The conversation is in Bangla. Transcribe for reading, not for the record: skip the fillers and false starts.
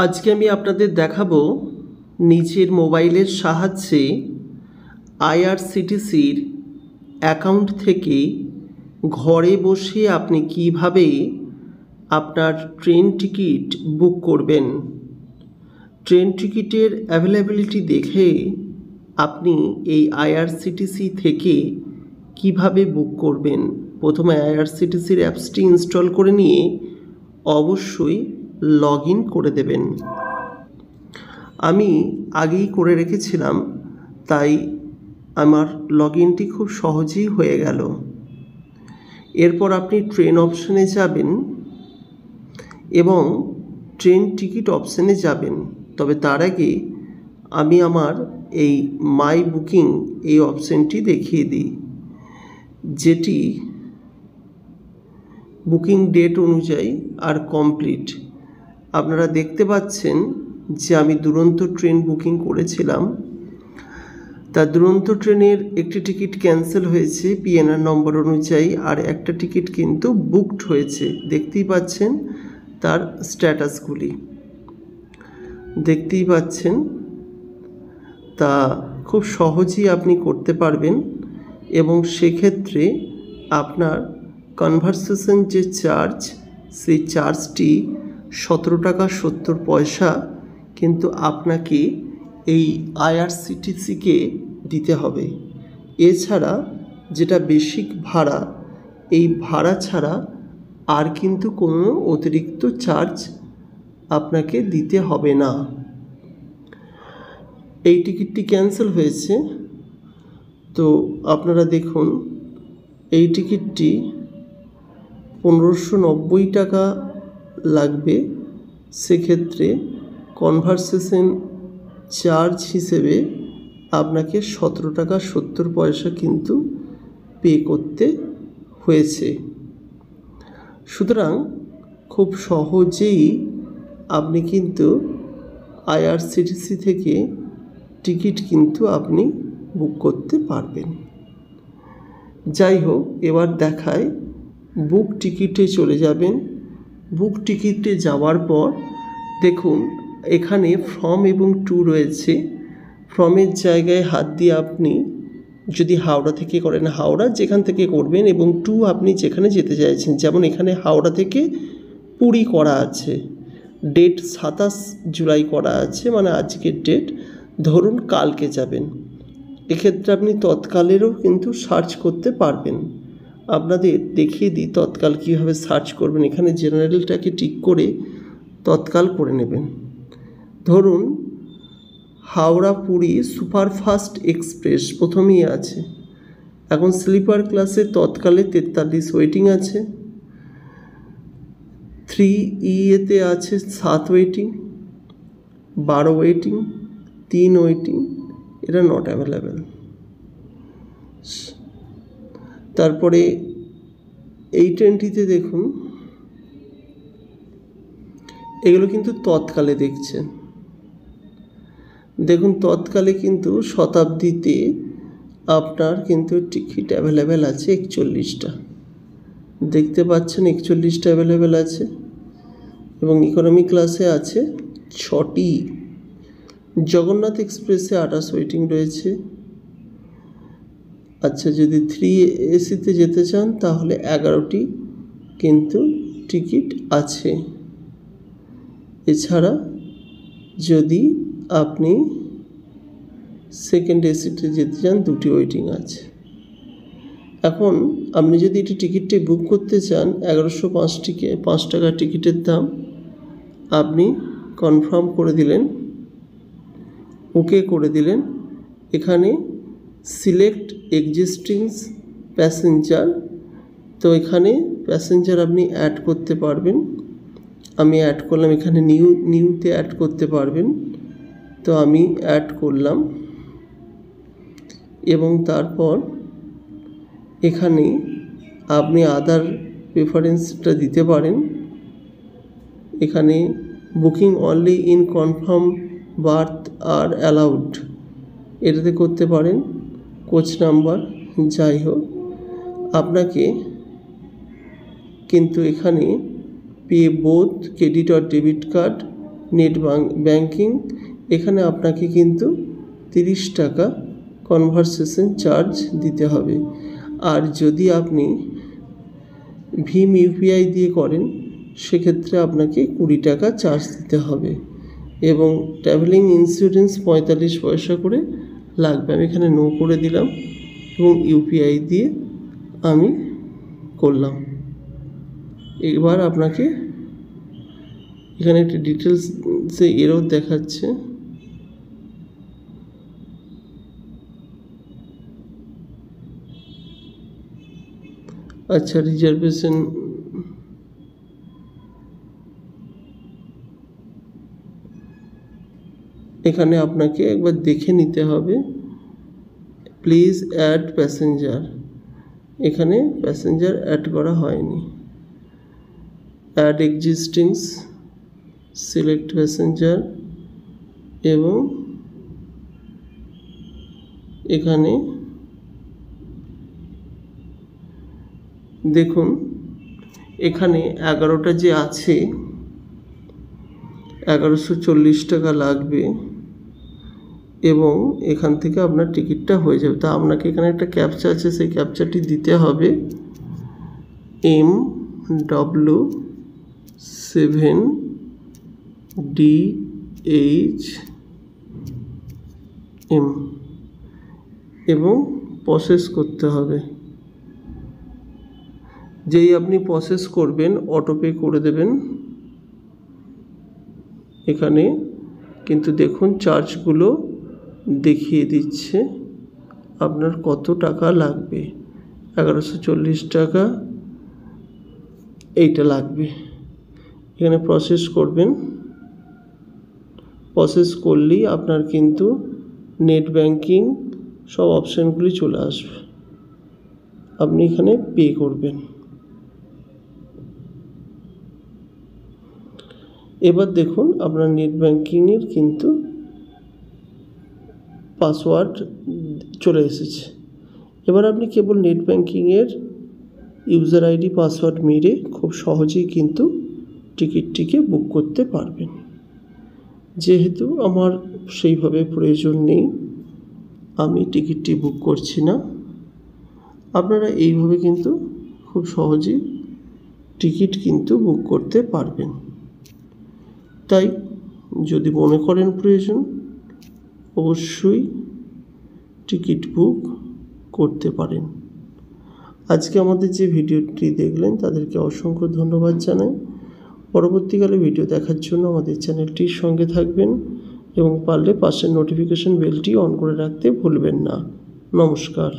আজকে আমি আপনাদের দেখাবো নিজের মোবাইলের সাহায্যে আইআরসিটিসির অ্যাকাউন্ট থেকে ঘরে বসে আপনি কিভাবে আপনার ট্রেন টিকিট বুক করবেন। ট্রেন টিকিটের অ্যাভেলেবিলিটি দেখে আপনি এই আইআরসিটিসি থেকে কিভাবে বুক করবেন। প্রথমে আইআরসিটিসির অ্যাপসটি ইনস্টল করে নিয়ে অবশ্যই লগ ইন করে দেবেন। আমি আগেই করে রেখেছিলাম, তাই আমার লগ ইনটি খুব সহজেই হয়ে গেল। এরপর আপনি ট্রেন অপশানে যাবেন এবং ট্রেন টিকিট অপশানে যাবেন। তবে তার আগে আমি আমার এই মাই বুকিং এই অপশানটি দেখিয়ে দিই, যেটি বুকিং ডেট অনুযায়ী আর কমপ্লিট। আপনারা দেখতে পাচ্ছেন যে আমি দুরন্ত ট্রেন বুকিং করেছিলাম, তা দুরন্ত ট্রেনের একটি টিকিট ক্যান্সেল হয়েছে পিএনআর নম্বর অনুযায়ী, আর একটা টিকিট কিন্তু বুকড হয়েছে। দেখতেই পাচ্ছেন তার স্ট্যাটাসগুলি দেখতেই পাচ্ছেন। তা খুব সহজেই আপনি করতে পারবেন এবং সেক্ষেত্রে আপনার কনভারসেশন যে চার্জ, সেই চার্জটি 17 টাকা 70 পয়সা কিন্তু আপনাকে এই আইআরসিটিসিকে দিতে হবে। এছাড়া যেটা বেসিক ভাড়া, এই ভাড়া ছাড়া আর কিন্তু কোনো অতিরিক্ত চার্জ আপনাকে দিতে হবে না। এই টিকিটটি ক্যান্সেল হয়েছে, তো আপনারা দেখুন এই টিকিটটি 1590 টাকা লাগবে। সেক্ষেত্রে কনভারসেশন চার্জ হিসেবে আপনাকে 17 টাকা 70 পয়সা কিন্তু পে করতে হয়েছে। সুতরাং খুব সহজেই আপনি কিন্তু আইআরসিটিসি থেকে টিকিট কিন্তু আপনি বুক করতে পারবেন। যাই হোক, এবার দেখায় বুক টিকিটে চলে যাবেন। বুক টিকিটে যাওয়ার পর দেখুন এখানে ফ্রম এবং টু রয়েছে। ফ্রমের জায়গায় হাত দিয়ে আপনি যদি হাওড়া থেকে করেন হাওড়া যেখান থেকে করবেন, এবং টু আপনি যেখানে যেতে চাইছেন। যেমন এখানে হাওড়া থেকে পুরী করা আছে, ডেট 27 জুলাই করা আছে, মানে আজকের ডেট। ধরুন কালকে যাবেন, এক্ষেত্রে আপনি তৎকালেরও কিন্তু সার্চ করতে পারবেন। আপনাদের দেখিয়ে দিই তৎকাল কীভাবে সার্চ করবেন। এখানে জেনারেলটাকে টিক করে তৎকাল করে নেবেন। ধরুন হাওড়া পুরী সুপারফাস্ট এক্সপ্রেস প্রথমেই আছে। এখন স্লিপার ক্লাসে তৎকালে 43 ওয়েটিং আছে, 3E-তে আছে 7 ওয়েটিং, 12 ওয়েটিং, 3 ওয়েটিং, এটা নট অ্যাভেলেবেল। তারপরে এই ট্রেনটিতে দেখুন এগুলো কিন্তু তৎকালে দেখছেন। দেখুন তৎকালে কিন্তু শতাব্দীতে আপনার কিন্তু টিকিট অ্যাভেলেবেল আছে 41টা। দেখতে পাচ্ছেন 41টা অ্যাভেলেবেল আছে, এবং ইকোনমি ক্লাসে আছে 6টি। জগন্নাথ এক্সপ্রেসে 28 ওয়েটিং রয়েছে। আচ্ছা, যদি 3AC-তে যেতে চান তাহলে 11টি কিন্তু টিকিট আছে। এছাড়া যদি আপনি সেকেন্ড AC-তে যেতে চান 2টি ওয়েটিং আছে। এখন আপনি যদি এটি টিকিটটি বুক করতে চান 1105 টাকা টিকিটের দাম, আপনি কনফার্ম করে দিলেন, ওকে করে দিলেন। এখানে সিলেক্ট এক্সিস্টিং প্যাসেঞ্জার, তো এখানে প্যাসেঞ্জার আপনি অ্যাড করতে পারবেন। আমি অ্যাড করলাম, এখানে নিউতে অ্যাড করতে পারবেন, তো আমি অ্যাড করলাম। এবং তারপর এখানে আপনি আদার প্রেফারেন্সটা দিতে পারেন। এখানে booking only in confirm birth R allowed, এটাতে করতে পারেন। কোচ নাম্বার, যাই হোক আপনাকে কিন্তু এখানে পে বোথ ক্রেডিট আর ডেবিট কার্ড নেট ব্যাংকিং, এখানে আপনাকে কিন্তু 30 টাকা কনভারসেশন চার্জ দিতে হবে। আর যদি আপনি ভীম ইউপিআই দিয়ে করেন সেক্ষেত্রে আপনাকে 20 টাকা চার্জ দিতে হবে এবং ট্রাভেলিং ইন্স্যুরেন্স 45 পয়সা করে লাগবে। আমি এখানে নো করে দিলাম এবং ইউপিআই দিয়ে আমি করলাম। এবার আপনাকে এখানে একটা ডিটেলসে এরর দেখাচ্ছে। আচ্ছা, রিজার্ভেশন এখানে আপনাকে একবার দেখে নিতে হবে। প্লিজ অ্যাড প্যাসেঞ্জার, এখানে প্যাসেঞ্জার অ্যাড করা হয়নি। অ্যাড এক্সিস্টিংস, সিলেক্ট প্যাসেঞ্জার এবং এখানে দেখুন এখানে 11টা যে আছে 1140 টাকা লাগবে এবং এখান থেকে আপনার টিকিটটা হয়ে যাবে। তা আপনাকে এখানে একটা ক্যাপচা আছে, সেই ক্যাপচাটি দিতে হবে MW7DHM এবং প্রসেস করতে হবে। যেই আপনি প্রসেস করবেন অটোপে করে দেবেন। এখানে কিন্তু দেখুন চার্জগুলো দেখিয়ে দিচ্ছে আপনার কত টাকা লাগবে। 1140 টাকা এইটা লাগবে। এখানে প্রসেস করবেন, প্রসেস করলেই আপনার কিন্তু নেট ব্যাংকিং সব অপশানগুলি চলে আসবে। আপনি এখানে পে করবেন। এবার দেখুন আপনার নেট ব্যাংকিংয়ের কিন্তু পাসওয়ার্ড চলে এসেছে। এবার আপনি কেবল নেট ব্যাংকিংয়ের ইউজার আইডি পাসওয়ার্ড মেরে খুব সহজেই কিন্তু টিকিটটিকে বুক করতে পারবেন। যেহেতু আমার সেইভাবে প্রয়োজন নেই, আমি টিকিটটি বুক করছি না। আপনারা এইভাবে কিন্তু খুব সহজেই টিকিট কিন্তু বুক করতে পারবেন। তাই যদি মনে করেন প্রয়োজন, অবশ্যই টিকিট বুক করতে পারেন। আজকে আমাদের যে ভিডিওটি দেখলেন তাদেরকে অসংখ্য ধন্যবাদ জানাই। পরবর্তীকালে ভিডিও দেখার জন্য আমাদের চ্যানেলটির সঙ্গে থাকবেন এবং পারলে পাশের নোটিফিকেশন বেলটি অন করে রাখতে ভুলবেন না। নমস্কার।